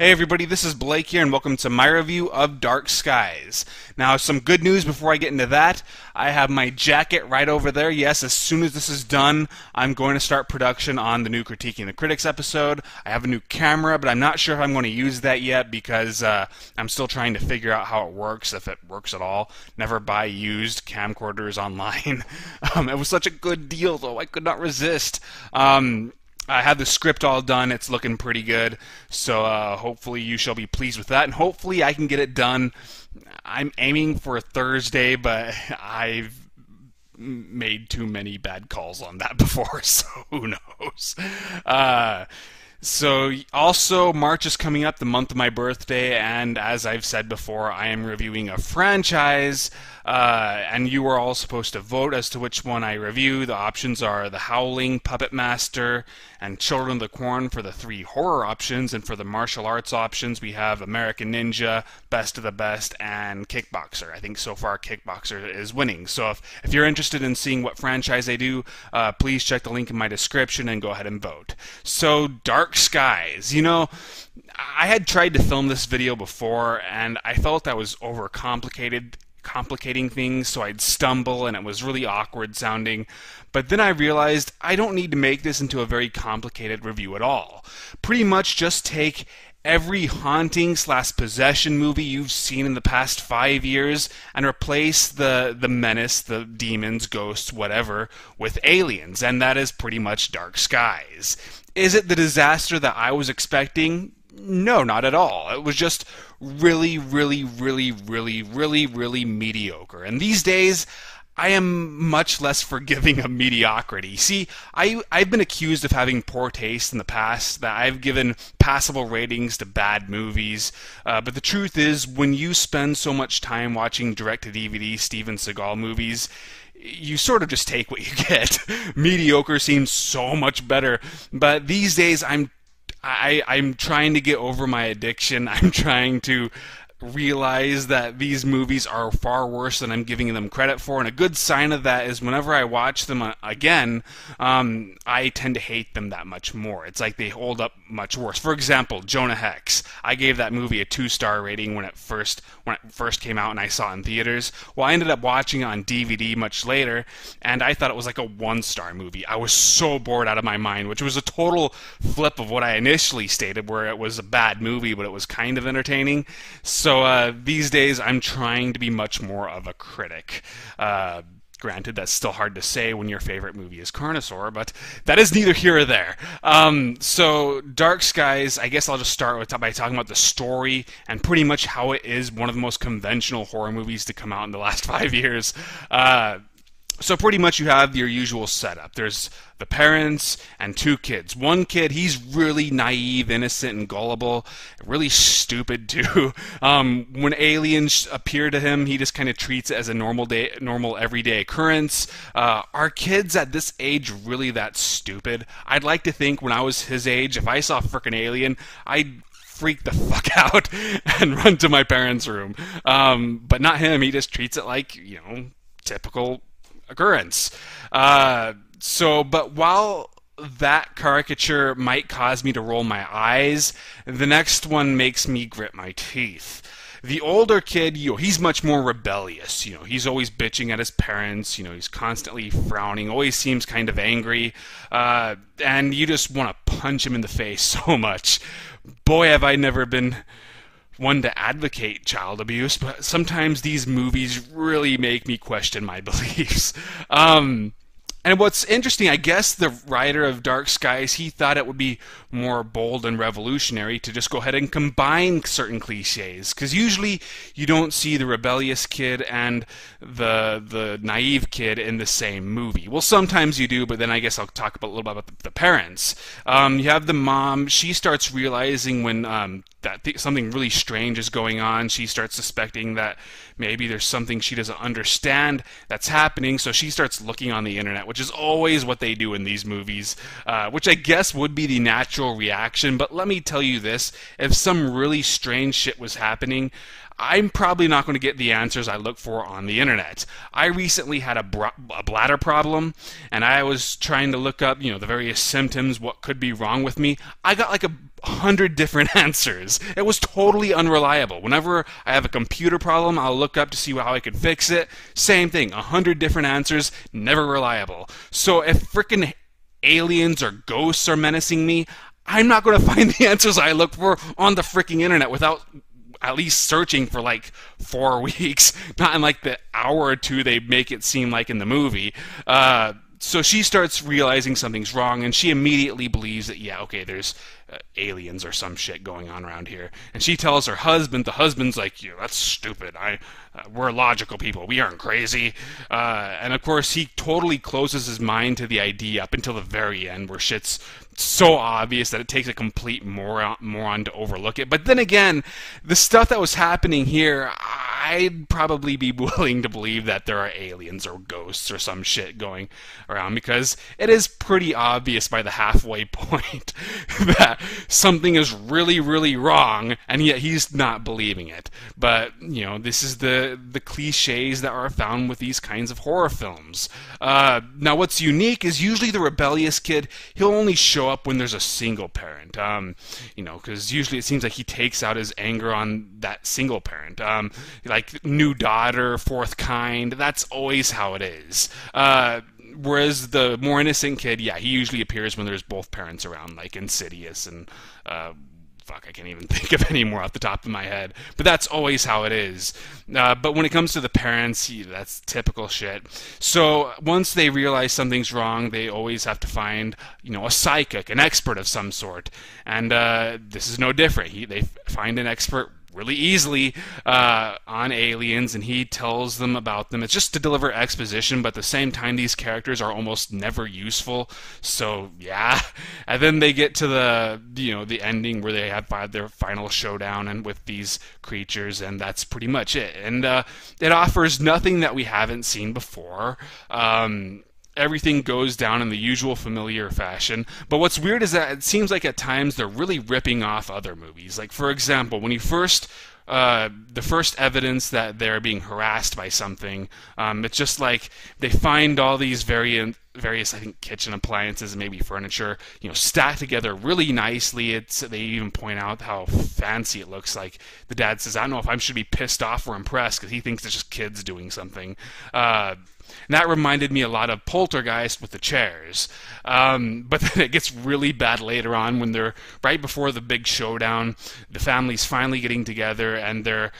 Hey everybody, this is Blake here, and welcome to my review of Dark Skies. Now, some good news before I get into that. I have my jacket right over there. Yes, as soon as this is done, I'm going to start production on the new Critiquing the Critics episode. I have a new camera, but I'm not sure if I'm going to use that yet because I'm still trying to figure out how it works, if it works at all. Never buy used camcorders online. It was such a good deal, though. I could not resist. I have the script all done. It's looking pretty good. So hopefully you shall be pleased with that. And hopefully I can get it done. I'm aiming for Thursday, but I've made too many bad calls on that before, so who knows. So also, March is coming up, the month of my birthday, and as I've said before, I am reviewing a franchise, and you are all supposed to vote as to which one I review. The options are The Howling, Puppet Master, and Children of the Corn for the 3 horror options, and for the martial arts options, we have American Ninja, Best of the Best, and Kickboxer. I think so far Kickboxer is winning. So if you're interested in seeing what franchise I do, please check the link in my description and go ahead and vote. So, Dark Skies. You know, I had tried to film this video before, and I felt I was complicating things, so I'd stumble and it was really awkward sounding. But then I realized I don't need to make this into a very complicated review at all. Pretty much just take every haunting/possession movie you've seen in the past 5 years and replace the menace, the demons, ghosts, whatever, with aliens, and that is pretty much Dark Skies. Is it the disaster that I was expecting? No, not at all. It was just really mediocre. And these days, I am much less forgiving of mediocrity. See, I've been accused of having poor taste in the past, that I've given passable ratings to bad movies, but the truth is, when you spend so much time watching direct-to-DVD Steven Seagal movies, you sort of just take what you get. Mediocre seems so much better, but these days I'm trying to get over my addiction. I'm trying to realize that these movies are far worse than I'm giving them credit for, and a good sign of that is whenever I watch them again, I tend to hate them that much more. It's like they hold up much worse. For example, Jonah Hex. I gave that movie a 2-star rating when it first came out and I saw it in theaters. Well, I ended up watching it on DVD much later, and I thought it was like a 1-star movie. I was so bored out of my mind, which was a total flip of what I initially stated, where it was a bad movie, but it was kind of entertaining. So these days, I'm trying to be much more of a critic. Granted, that's still hard to say when your favorite movie is Carnosaur, but that is neither here or there. So, Dark Skies, I guess I'll just start by talking about the story and pretty much how it is one of the most conventional horror movies to come out in the last 5 years. So pretty much you have your usual setup. There's the parents and 2 kids. One kid, he's really naive, innocent, and gullible. Really stupid, too. When aliens appear to him, he just kind of treats it as a normal everyday occurrence. Are kids at this age really that stupid? I'd like to think when I was his age, if I saw a frickin' alien, I'd freak the fuck out and run to my parents' room. But not him. He just treats it like, you know, typical occurrence. But while that caricature might cause me to roll my eyes, the next one makes me grit my teeth. The older kid, he's much more rebellious. He's always bitching at his parents. He's constantly frowning, always seems kind of angry, and you just want to punch him in the face so much. Boy, have I never been one to advocate child abuse, but sometimes these movies really make me question my beliefs. And what's interesting, I guess the writer of Dark Skies, he thought it would be more bold and revolutionary to just go ahead and combine certain cliches, because usually you don't see the rebellious kid and the naive kid in the same movie. Well, sometimes you do, but then I guess I'll talk a little bit about the parents. You have the mom. She starts realizing when something really strange is going on. She starts suspecting that maybe there's something she doesn't understand that's happening, so she starts looking on the internet, which is always what they do in these movies, which I guess would be the natural reaction. But let me tell you this, if some really strange shit was happening, I'm probably not going to get the answers I look for on the internet. I recently had a bladder problem, and I was trying to look up, the various symptoms, what could be wrong with me. I got like 100 different answers. It was totally unreliable. Whenever I have a computer problem, I'll look up to see how I could fix it. Same thing, 100 different answers, never reliable. So if frickin' aliens or ghosts are menacing me, I'm not going to find the answers I look for on the freaking internet without at least searching for like 4 weeks, not in like the hour or two they make it seem like in the movie. So she starts realizing something's wrong, and she immediately believes that, yeah, okay, there's aliens or some shit going on around here. And she tells her husband. The husband's like, yeah, that's stupid. We're logical people. We aren't crazy. And of course, he totally closes his mind to the idea up until the very end, where shit's so obvious that it takes a complete moron to overlook it. But then again, the stuff that was happening here, I'd probably be willing to believe that there are aliens or ghosts or some shit going around, because it is pretty obvious by the halfway point that something is really, really wrong, and yet he's not believing it. But, this is the cliches that are found with these kinds of horror films. Now, what's unique is usually the rebellious kid, he'll only show up when there's a single parent, because usually it seems like he takes out his anger on that single parent. Like new daughter, fourth kind, that's always how it is. Whereas the more innocent kid, yeah, he usually appears when there's both parents around, like Insidious and I can't even think of any more off the top of my head. But that's always how it is. But when it comes to the parents, that's typical shit. So once they realize something's wrong, they always have to find, a psychic, an expert of some sort. And this is no different. They find an expert really easily on aliens, and he tells them about them. It's just to deliver exposition, but at the same time, these characters are almost never useful. So yeah, and then they get to the ending where they have their final showdown and with these creatures, and that's pretty much it. And it offers nothing that we haven't seen before. Everything goes down in the usual familiar fashion. But what's weird is that it seems like at times they're really ripping off other movies. Like, for example, when the first evidence that they're being harassed by something, it's just like they find all these various, I think, kitchen appliances and maybe furniture, stacked together really nicely. They even point out how fancy it looks. Like the dad says, I don't know if I should be pissed off or impressed, because he thinks it's just kids doing something. And that reminded me a lot of Poltergeist with the chairs. But then it gets really bad later on when they're right before the big showdown. The family's finally getting together, and they're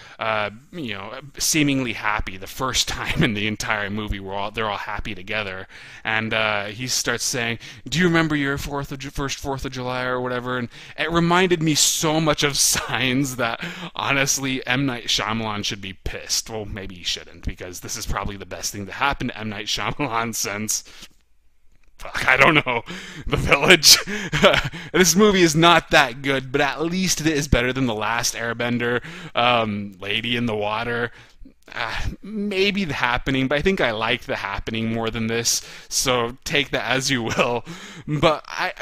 seemingly happy. The first time in the entire movie where they're all happy together. And he starts saying, "Do you remember your first 4th of July or whatever?" And it reminded me so much of Signs that honestly M. Night Shyamalan should be pissed. Well, maybe he shouldn't, because this is probably the best thing to happen to M. Night Shyamalan since, I don't know, The Village. This movie is not that good, but at least it is better than The Last Airbender, Lady in the Water. Maybe The Happening, but I think I like The Happening more than this, so take that as you will. But I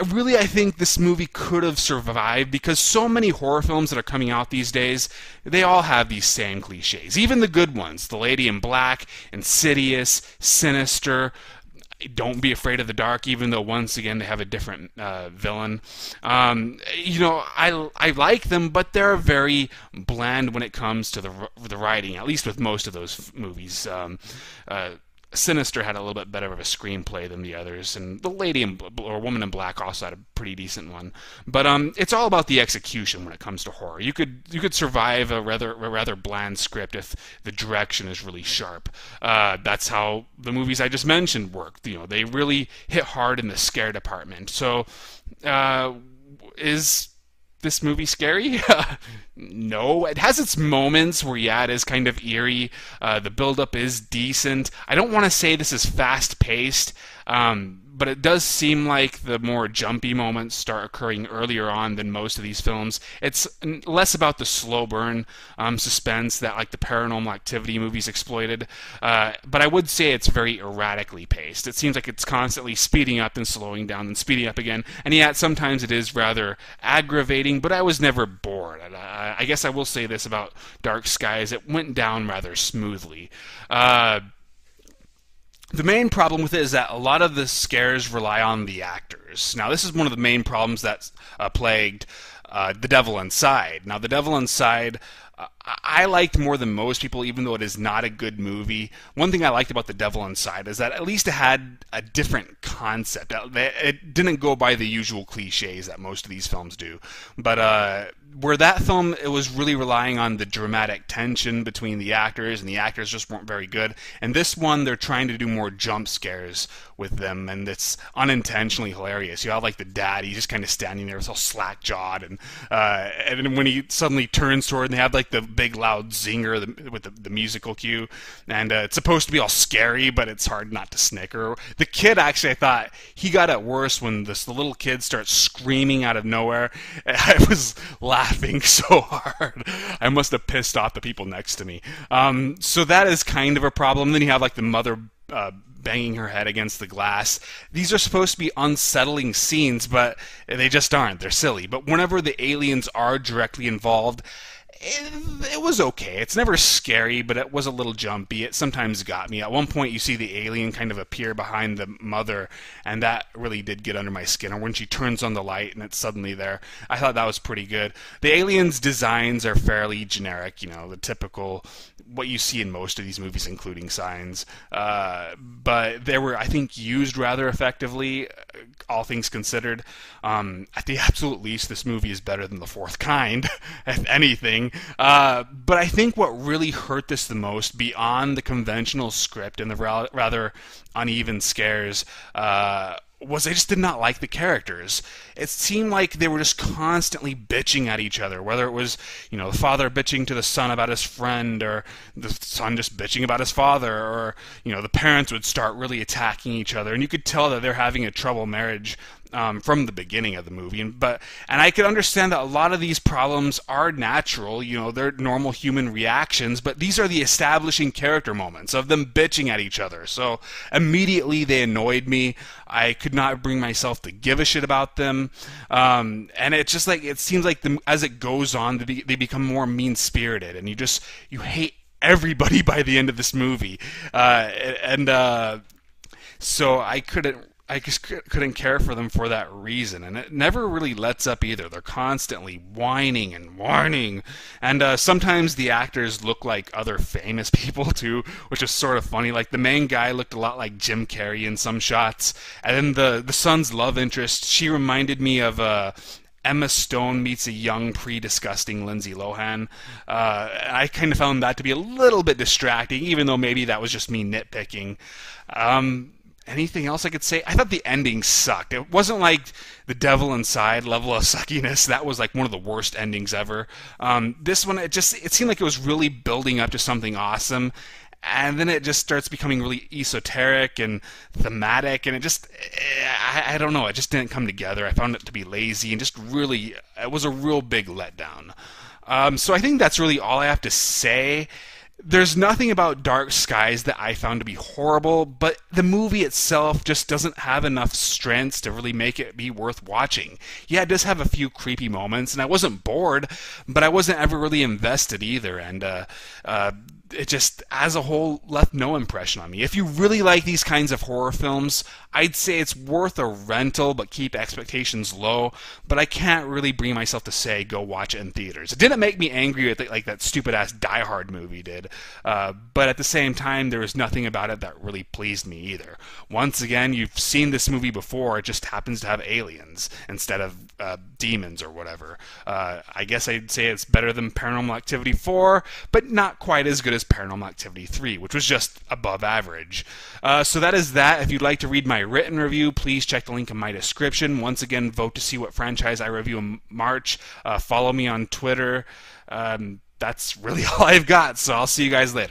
think this movie could have survived, because so many horror films that are coming out these days, they all have these same cliches. Even the good ones, The Lady in Black, Insidious, Sinister, Don't Be Afraid of the Dark, even though once again they have a different villain. I like them, but they're very bland when it comes to the writing, at least with most of those movies. Sinister had a little bit better of a screenplay than the others, and The Lady or Woman in Black also had a pretty decent one. But it's all about the execution when it comes to horror. You could survive a rather bland script if the direction is really sharp. That's how the movies I just mentioned work. They really hit hard in the scare department. So, is this movie scary? No, it has its moments where, yeah, it is kind of eerie. The build-up is decent. I don't want to say this is fast-paced, but it does seem like the more jumpy moments start occurring earlier on than most of these films. It's less about the slow burn suspense that like the Paranormal Activity movies exploited, but I would say it's very erratically paced. It seems like it's constantly speeding up and slowing down and speeding up again, and yet sometimes it is rather aggravating, but I was never bored. I guess I will say this about Dark Skies, it went down rather smoothly. The main problem with it is that a lot of the scares rely on the actors. Now, this is one of the main problems that plagued The Devil Inside. Now, The Devil Inside, I liked more than most people, even though it is not a good movie. One thing I liked about The Devil Inside is that at least it had a different concept. It didn't go by the usual cliches that most of these films do. But where that film, it was really relying on the dramatic tension between the actors, and the actors just weren't very good. And this one, they're trying to do more jump scares with them, and it's unintentionally hilarious. You have like the dad, he's just kind of standing there, it's all slack-jawed, and then when he suddenly turns toward, and they have like the big loud zinger with the musical cue, and it's supposed to be all scary, but it's hard not to snicker. The kid, actually, I thought he got it worse when the little kid starts screaming out of nowhere. I was laughing so hard. I must have pissed off the people next to me. So that is kind of a problem. Then you have like the mother banging her head against the glass. These are supposed to be unsettling scenes, but they just aren't. They're silly. But whenever the aliens are directly involved, it was okay. It's never scary, but it was a little jumpy. It sometimes got me. At one point, you see the alien kind of appear behind the mother, and that really did get under my skin. Or when she turns on the light and it's suddenly there, I thought that was pretty good. The aliens' designs are fairly generic, you know, the typical, what you see in most of these movies, including Signs. But they were, I think, used rather effectively, all things considered. At the absolute least, this movie is better than The Fourth Kind, if anything. But I think what really hurt this the most, beyond the conventional script and the rather uneven scares, was I just did not like the characters. It seemed like they were just constantly bitching at each other, whether it was, you know, the father bitching to the son about his friend, or the son just bitching about his father, or, you know, the parents would start really attacking each other, and you could tell that they're having a troubled marriage from the beginning of the movie. And I could understand that a lot of these problems are natural, you know, they're normal human reactions, but these are the establishing character moments of them bitching at each other. So immediately they annoyed me. I could not bring myself to give a shit about them. And it's just like, it seems like as it goes on, they become more mean-spirited, and you hate everybody by the end of this movie. So I just couldn't care for them for that reason, and it never really lets up either. They're constantly whining and whining, and sometimes the actors look like other famous people too, which is sort of funny. Like the main guy looked a lot like Jim Carrey in some shots, and then the son's love interest, she reminded me of Emma Stone meets a young, pre-disgusting Lindsay Lohan. I kind of found that to be a little bit distracting, even though maybe that was just me nitpicking. Anything else I could say? I thought the ending sucked. It wasn't like The Devil Inside level of suckiness. That was like one of the worst endings ever. This one, it seemed like it was really building up to something awesome, and then it just starts becoming really esoteric and thematic, and I don't know, it just didn't come together. I found it to be lazy, and it was a real big letdown. So I think that's really all I have to say. There's nothing about Dark Skies that I found to be horrible, but the movie itself just doesn't have enough strengths to really make it be worth watching. Yeah, it does have a few creepy moments, and I wasn't bored, but I wasn't ever really invested either, and it just, as a whole, left no impression on me. If you really like these kinds of horror films, I'd say it's worth a rental, but keep expectations low. But I can't really bring myself to say go watch it in theaters. It didn't make me angry like that stupid-ass Die Hard movie did. But at the same time, there was nothing about it that really pleased me either. Once again, you've seen this movie before. It just happens to have aliens instead of demons or whatever. I guess I'd say it's better than Paranormal Activity 4, but not quite as good as Paranormal Activity 3, which was just above average. So that is that. If you'd like to read my written review, please check the link in my description. Once again, vote to see what franchise I review in March. Follow me on Twitter. That's really all I've got, so I'll see you guys later.